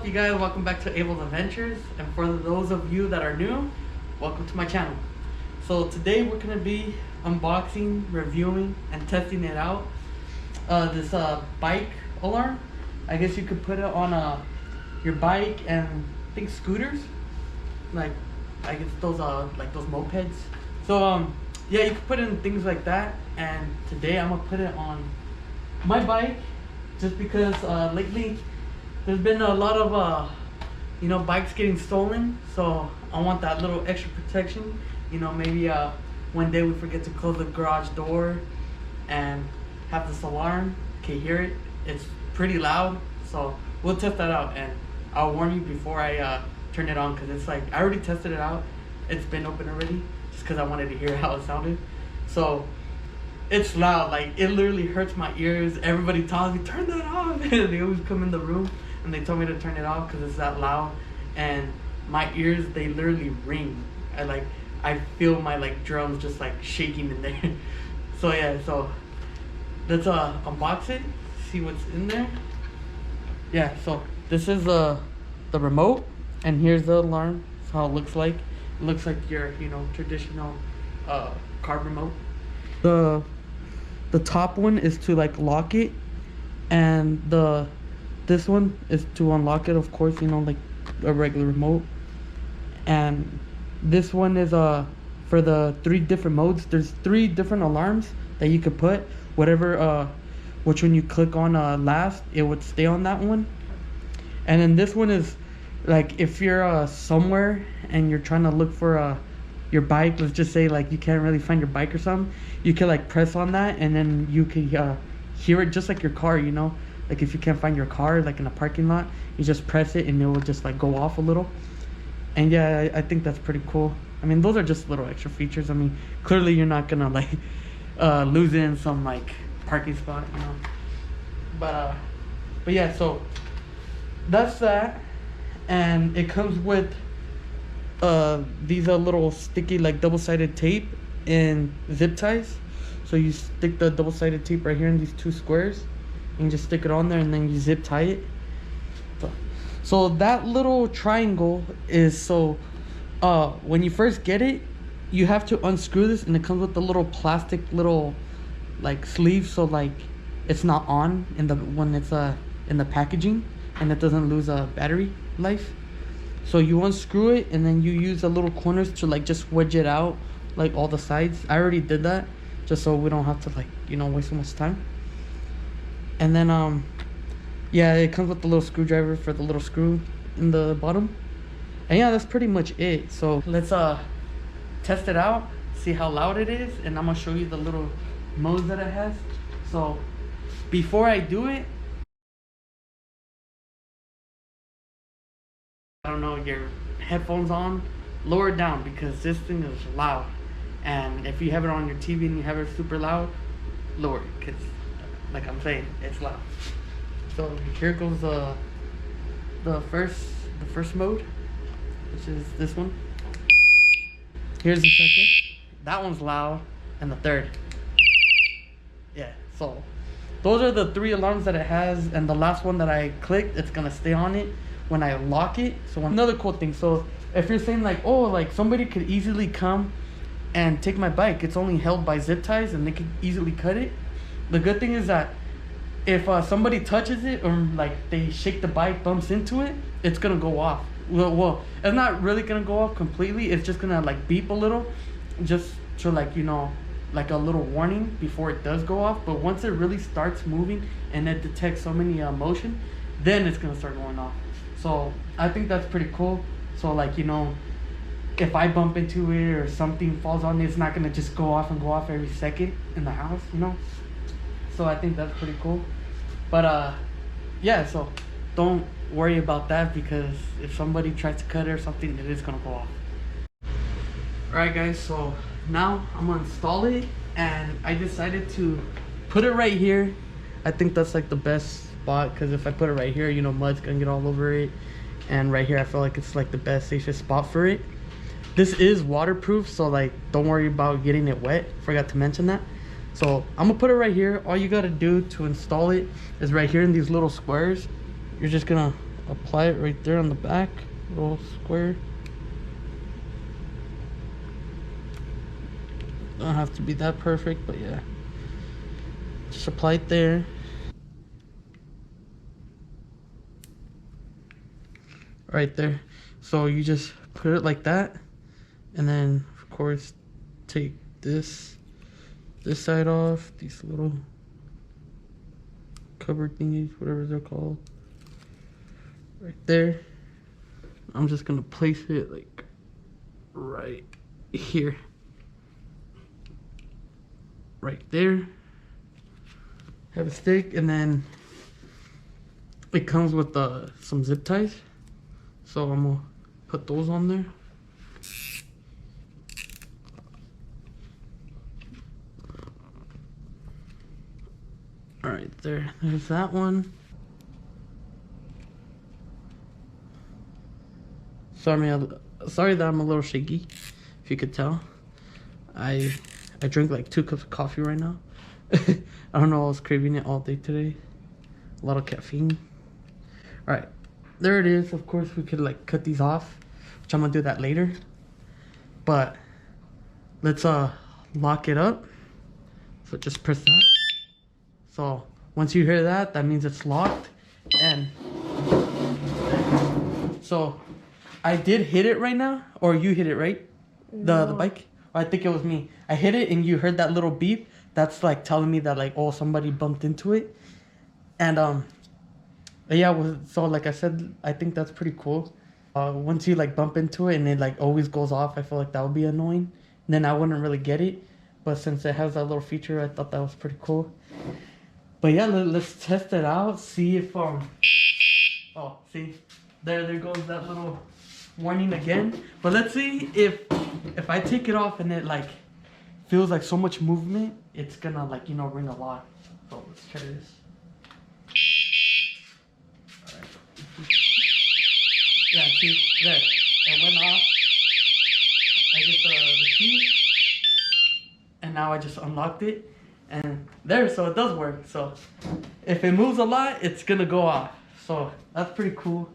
up, you guys? Welcome back to Abel's Adventures, and for those of you that are new, welcome to my channel. So today we're gonna be unboxing, reviewing, and testing it out. This bike alarm. I guess you could put it on your bike and I think scooters, like I guess those like those mopeds. So yeah, you could put it in things like that. And today I'm gonna put it on my bike, just because lately there's been a lot of bikes getting stolen, so I want that little extra protection. Maybe one day we forget to close the garage door and have this alarm. Can hear it? It's pretty loud, so we'll test that out, and I'll warn you before I turn it on, because it's like I already tested it out. It's been open already, just because I wanted to hear how it sounded. So it's loud, like it literally hurts my ears. Everybody tells me turn that off. They always come in the room and they told me to turn it off because it's that loud, and my ears, they literally ring. I feel my drums just shaking in there. So yeah, so let's unbox it, see what's in there. Yeah, so this is the remote, and here's the alarm. That's how it looks like. It looks like your traditional car remote. The top one is to lock it, and this one is to unlock it, of course, like a regular remote. And this one is for the 3 different modes. There's 3 different alarms that you could put. Whatever which one you click on last, it would stay on that one. And then this one is if you're somewhere and you're trying to look for your bike. Let's just say you can't really find your bike or something, you can press on that, and then you can hear it just like your car. If you can't find your car in a parking lot, you just press it and it will just go off a little. And yeah, I think that's pretty cool. I mean, those are just little extra features. I mean, clearly you're not gonna lose it in some parking spot, but yeah, so that's that. And it comes with these little sticky double-sided tape and zip ties. So you stick the double-sided tape right here in these 2 squares, and you just stick it on there, and then you zip tie it. So that little triangle is so when you first get it, you have to unscrew this, and it comes with the little plastic little sleeve, so it's not on when it's in the packaging, and it doesn't lose battery life. So you unscrew it, and then you use the little corners to just wedge it out all the sides. I already did that just so we don't have to waste so much time. And then yeah, it comes with the little screwdriver for the little screw in the bottom. And yeah, that's pretty much it. So let's test it out, see how loud it is, and I'm gonna show you the little modes that it has. So before I do it, I don't know, your headphones on, lower it down, because this thing is loud. And if you have it on your TV and you have it super loud, lower it, because like I'm saying, it's loud. So here goes the first mode, which is this one. Here's the second. That one's loud. And the third. Yeah, so those are the 3 alarms that it has, and the last one that I clicked, it's gonna stay on it when I lock it. So another cool thing, so if you're saying somebody could easily come and take my bike, it's only held by zip ties and they could easily cut it. The good thing is that if somebody touches it, or they shake the bike, bumps into it, it's gonna go off. Well, it's not really gonna go off completely. It's just gonna beep a little, just to a little warning before it does go off. But once it really starts moving and it detects so many motion, then it's gonna start going off. So I think that's pretty cool. So if I bump into it or something falls on it, it's not gonna just go off every second in the house, So I think that's pretty cool. But yeah, so don't worry about that, because if somebody tries to cut it or something, it is gonna go off. Alright guys, so now I'm gonna install it, and I decided to put it right here. I think that's the best spot, because if I put it right here, mud's gonna get all over it. And right here, I feel like it's the best, safest spot for it. This is waterproof, so don't worry about getting it wet. Forgot to mention that. So I'm gonna put it right here. All you gotta do to install it is right here in these little squares. You're just gonna apply it right there on the back, little square. Don't have to be that perfect, but yeah. Just apply it there. Right there. So you just put it like that, and then of course take this side off, these little cover thingies, whatever they're called, right there. I'm just gonna place it like right here, right there. Have a stick, and then it comes with some zip ties, so I'm gonna put those on there. All right, there's that one. Sorry that I'm a little shaky, if you could tell. I drink like 2 cups of coffee right now. I don't know, I was craving it all day today. A lot of caffeine. All right, there it is. Of course, we could like cut these off, which I'm gonna do that later. But let's lock it up. So just press that. So once you hear that, that means it's locked. And so I did hit it right now, or you hit it, right? The bike? I think it was me. I hit it and you heard that little beep. That's like telling me that like, oh, somebody bumped into it. And yeah, so like I said, I think that's pretty cool. Once you like bump into it and it like always goes off, I feel like that would be annoying. And then I wouldn't really get it. But since it has that little feature, I thought that was pretty cool. But yeah, let's test it out. See if oh, see, there goes that little warning again. But let's see if I take it off and it like feels like so much movement, it's gonna like, you know, ring a lot. So let's try this. All right. Yeah, see, there, it went off. I get the key, and now I just unlocked it, and there, so it does work. So if it moves a lot, it's gonna go off. So that's pretty cool.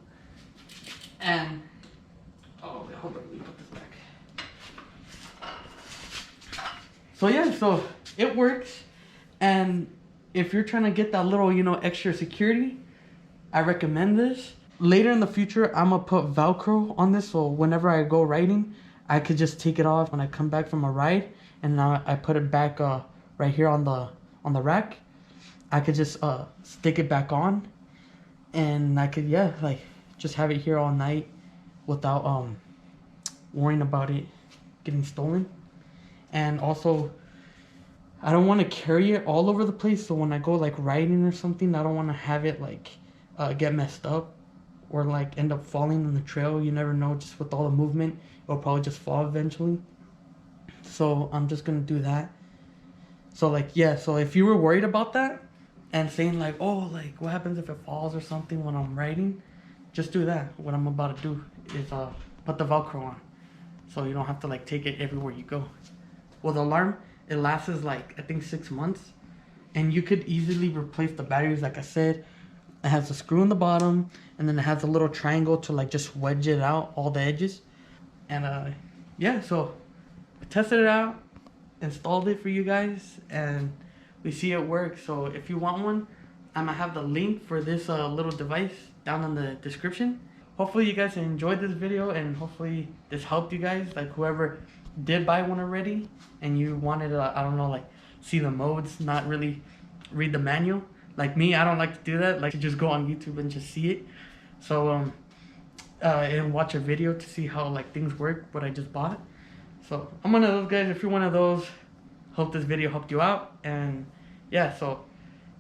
And oh wait, hold on, let me put this back. So yeah, so it works. And if you're trying to get that little, you know, extra security, I recommend this. Later in the future, I'm gonna put Velcro on this, so whenever I go riding, I could just take it off when I come back from a ride, and now I put it back right here on the rack. I could just stick it back on, and I could, yeah, like just have it here all night without worrying about it getting stolen. And also, I don't want to carry it all over the place, so when I go like riding or something, I don't want to have it like get messed up or like end up falling on the trail. You never know, just with all the movement, it'll probably just fall eventually. So I'm just gonna do that. So like, yeah, so if you were worried about that and saying like, oh, like what happens if it falls or something when I'm riding, just do that. What I'm about to do is put the Velcro on, so you don't have to like take it everywhere you go. Well, the alarm, it lasts like I think 6 months, and you could easily replace the batteries. Like I said, it has a screw in the bottom, and then it has a little triangle to like just wedge it out all the edges. And yeah, so I tested it out, installed it for you guys, and we see it works. So if you want one, I'm gonna have the link for this little device down in the description. Hopefully you guys enjoyed this video, and hopefully this helped you guys, like whoever did buy one already and you wanted to, I don't know, like see the modes, not really read the manual. Like me, I don't like to do that. Like to just go on YouTube and just see it. So and watch a video to see how like things work, what I just bought. So I'm one of those guys. If you're one of those, hope this video helped you out. And yeah, so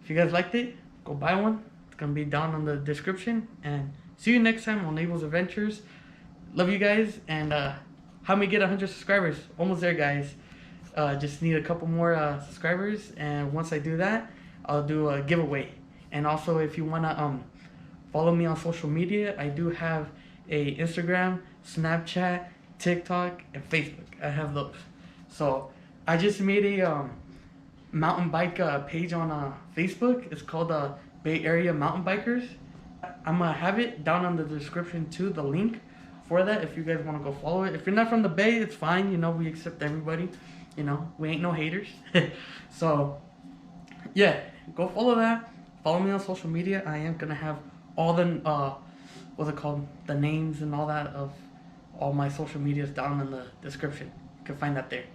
if you guys liked it, go buy one. It's gonna be down in the description. And see you next time on Abel's Adventures. Love you guys, and help me get 100 subscribers. Almost there, guys. Just need a couple more subscribers, and once I do that, I'll do a giveaway. And also, if you wanna follow me on social media, I do have a Instagram, Snapchat, TikTok, and Facebook. I have those. So I just made a mountain bike page on Facebook. It's called Bay Area Mountain Bikers. I'm gonna have it down in the description too, the link for that if you guys want to go follow it. If you're not from the Bay, it's fine. You know, we accept everybody. You know, we ain't no haters. So yeah, go follow that. Follow me on social media. I am gonna have all the what's it called, the names and all that of all my social medias down in the description. You can find that there.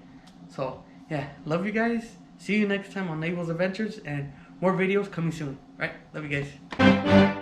So yeah, love you guys. See you next time on Abel's Adventures, and more videos coming soon. Right? Love you guys.